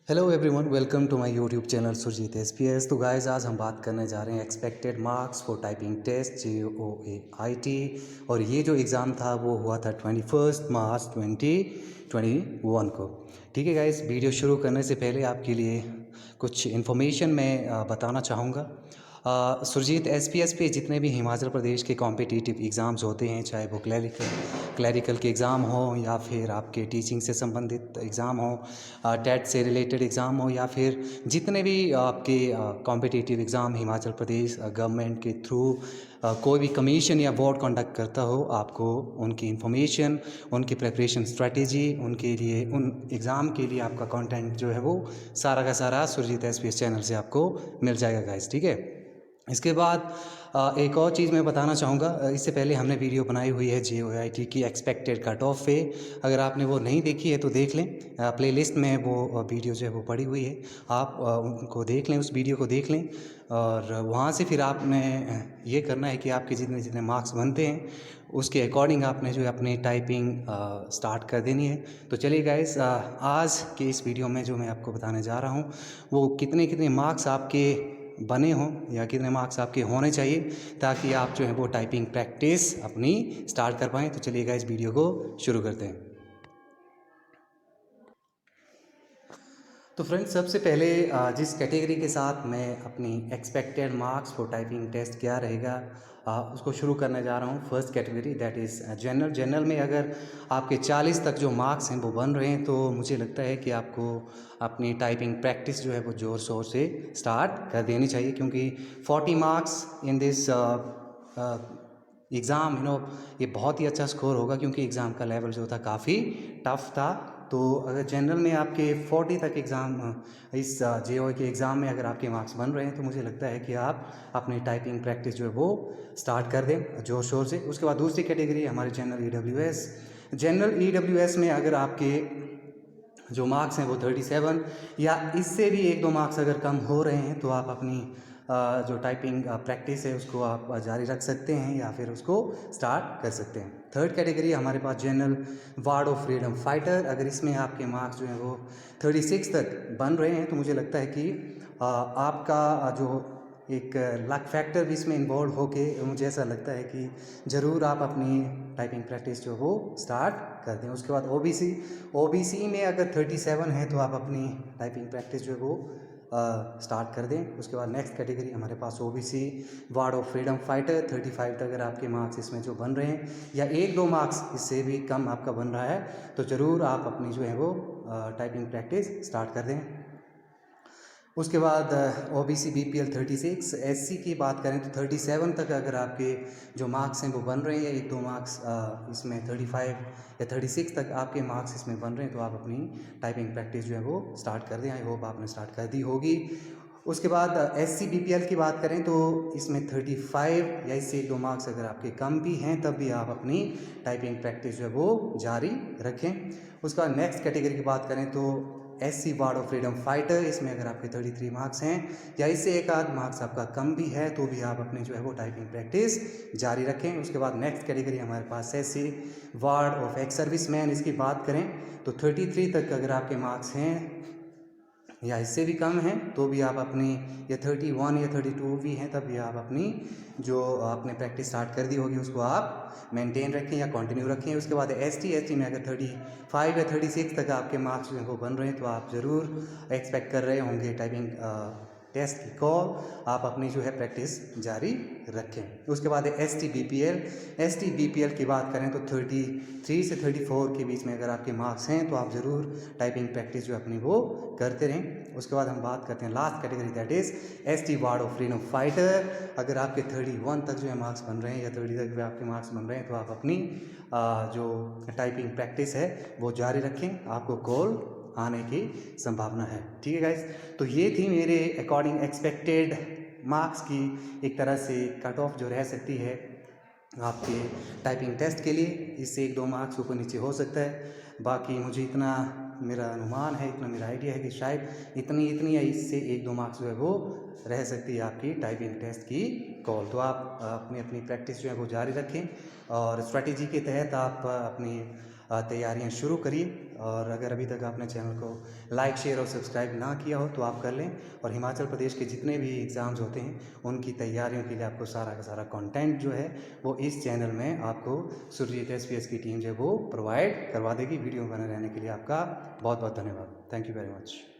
Hello everyone, welcome to my YouTube channel Surjit SPS. तो guys, आज हम बात करने जा रहे हैं expected marks for typing test JOAIT। और ये जो एग्ज़ाम था वो हुआ था 21 मार्च 2021 को। ठीक है गाइस, वीडियो शुरू करने से पहले आपके लिए कुछ इन्फॉर्मेशन मैं बताना चाहूँगा। सुरजीत एसपीएस पे जितने भी हिमाचल प्रदेश के कॉम्पिटिटिव एग्ज़ाम्स होते हैं, चाहे वो क्लैरिकल के एग्ज़ाम हो या फिर आपके टीचिंग से संबंधित एग्ज़ाम हो, टेट से रिलेटेड एग्ज़ाम हो, या फिर जितने भी आपके competitive exam Himachal Pradesh government के थ्रू कोई भी कमीशन या बोर्ड कंडक्ट करता हो, आपको उनकी इन्फॉर्मेशन, उनकी प्रिपरेशन स्ट्रेटेजी, उनके लिए उन एग्ज़ाम के लिए आपका कंटेंट जो है वो सारा का सारा सुरजीत एसपीएस चैनल से आपको मिल जाएगा गाइस। ठीक है, इसके बाद एक और चीज़ मैं बताना चाहूँगा। इससे पहले हमने वीडियो बनाई हुई है JOAIT की एक्सपेक्टेड कट ऑफ पे। अगर आपने वो नहीं देखी है तो देख लें, प्लेलिस्ट में वो वीडियो जो है वो पड़ी हुई है, आप उनको देख लें, उस वीडियो को देख लें। और वहाँ से फिर आपने ये करना है कि आपके जितने जितने मार्क्स बनते हैं उसके अकॉर्डिंग आपने जो है अपनी टाइपिंग स्टार्ट कर देनी है। तो चलिए गाइस, आज के इस वीडियो में जो मैं आपको बताने जा रहा हूँ वो कितने कितने मार्क्स आपके बने हों या कितने मार्क्स आपके होने चाहिए, ताकि आप जो है वो टाइपिंग प्रैक्टिस अपनी स्टार्ट कर पाएँ। तो चलिए गाइस, वीडियो को शुरू करते हैं। तो फ्रेंड्स, सबसे पहले जिस कैटेगरी के साथ मैं अपनी expected marks for typing test क्या रहेगा उसको शुरू करने जा रहा हूँ। First category that is general में अगर आपके 40 तक जो मार्क्स हैं वो बन रहे हैं, तो मुझे लगता है कि आपको अपनी टाइपिंग प्रैक्टिस जो है वो ज़ोर शोर से स्टार्ट कर देनी चाहिए, क्योंकि 40 मार्क्स इन दिस एग्ज़ाम ये बहुत ही अच्छा स्कोर होगा, क्योंकि एग्ज़ाम का लेवल जो था काफ़ी टफ था। तो अगर जनरल में आपके 40 तक एग्ज़ाम इस JOAIT के एग्ज़ाम में अगर आपके मार्क्स बन रहे हैं, तो मुझे लगता है कि आप अपनी टाइपिंग प्रैक्टिस जो है वो स्टार्ट कर दें ज़ोर शोर से। उसके बाद दूसरी कैटेगरी है हमारी जनरल EWS में अगर आपके जो मार्क्स हैं वो 37 या इससे भी एक दो मार्क्स अगर कम हो रहे हैं, तो आप अपनी जो टाइपिंग प्रैक्टिस है उसको आप जारी रख सकते हैं या फिर उसको स्टार्ट कर सकते हैं। थर्ड कैटेगरी हमारे पास general ward of freedom fighter. अगर इसमें आपके मार्क्स जो हैं वो 36 तक बन रहे हैं, तो मुझे लगता है कि आपका जो एक लक फैक्टर भी इसमें इन्वॉल्व होके मुझे ऐसा लगता है कि ज़रूर आप अपनी टाइपिंग प्रैक्टिस जो वो स्टार्ट कर दें। उसके बाद OBC में अगर 37 है तो आप अपनी टाइपिंग प्रैक्टिस जो है वो स्टार्ट कर दें। उसके बाद नेक्स्ट कैटेगरी हमारे पास OBC ward of freedom fighter. 35 तक अगर आपके मार्क्स इसमें जो बन रहे हैं या एक दो मार्क्स इससे भी कम आपका बन रहा है, तो ज़रूर आप अपनी जो है वो टाइपिंग प्रैक्टिस स्टार्ट कर दें। उसके बाद OBC BPL 36। SC की बात करें तो 37 तक अगर आपके जो मार्क्स हैं वो बन रहे हैं, एक दो मार्क्स इसमें 35 या 36 तक आपके मार्क्स इसमें बन रहे हैं, तो आप अपनी टाइपिंग प्रैक्टिस जो है वो स्टार्ट कर दें। आई होप आपने स्टार्ट कर दी होगी। उसके बाद SC BPL की बात करें तो इसमें 35 या इससे एक दो मार्क्स अगर आपके कम भी हैं, तब भी आप अपनी टाइपिंग प्रैक्टिस जो है वो जारी रखें। उसके बाद नेक्स्ट कैटेगरी की बात करें तो SC ward of freedom fighter. इसमें अगर आपके 33 मार्क्स हैं या इससे एक आध मार्क्स आपका कम भी है, तो भी आप अपनी जो है वो टाइपिंग प्रैक्टिस जारी रखें। उसके बाद नेक्स्ट कैटेगरी हमारे पास SC ward of ex service man. इसकी बात करें तो 33 तक अगर आपके मार्क्स हैं या इससे भी कम हैं, तो भी आप अपनी, या 31 या 32 भी हैं, तब भी आप अपनी जो आपने प्रैक्टिस स्टार्ट कर दी होगी उसको आप मेंटेन रखें या कंटिन्यू रखें। उसके बाद ST में अगर 35 या 36 तक आपके मार्क्स जो हैं वो बन रहे हैं, तो आप ज़रूर एक्सपेक्ट कर रहे होंगे टाइपिंग टेस्ट की कॉल। आप अपनी जो है प्रैक्टिस जारी रखें। उसके बाद ST BPL की बात करें तो 33 से 34 के बीच में अगर आपके मार्क्स हैं, तो आप ज़रूर टाइपिंग प्रैक्टिस जो अपनी वो करते रहें। उसके बाद हम बात करते हैं last category that is ST ward of freedom fighter. अगर आपके 31 तक जो है मार्क्स बन रहे हैं या 30 तक भी आपके मार्क्स बन रहे हैं, तो आप अपनी जो टाइपिंग प्रैक्टिस है वो जारी रखें। आपको कॉल आने की संभावना है। ठीक है गाइस, तो ये थी मेरे अकॉर्डिंग एक्सपेक्टेड मार्क्स की एक तरह से कट ऑफ जो रह सकती है आपके टाइपिंग टेस्ट के लिए। इससे एक दो मार्क्स ऊपर नीचे हो सकता है। बाकी मुझे इतना मेरा अनुमान है, इतना मेरा आइडिया है कि शायद इतनी या इससे एक दो मार्क्स जो है वो रह सकती है आपकी टाइपिंग टेस्ट की कॉल। तो आप अपनी अपनी प्रैक्टिस जो है वो जारी रखें और स्ट्रैटेजी के तहत आप अपनी तैयारियां शुरू करिए। और अगर अभी तक आपने चैनल को लाइक शेयर और सब्सक्राइब ना किया हो तो आप कर लें। और हिमाचल प्रदेश के जितने भी एग्ज़ाम्स होते हैं उनकी तैयारियों के लिए आपको सारा का सारा कंटेंट जो है वो इस चैनल में आपको सुरजीत SPS की टीम जो है वो प्रोवाइड करवा देगी। वीडियो बने रहने के लिए आपका बहुत बहुत धन्यवाद। Thank you very much.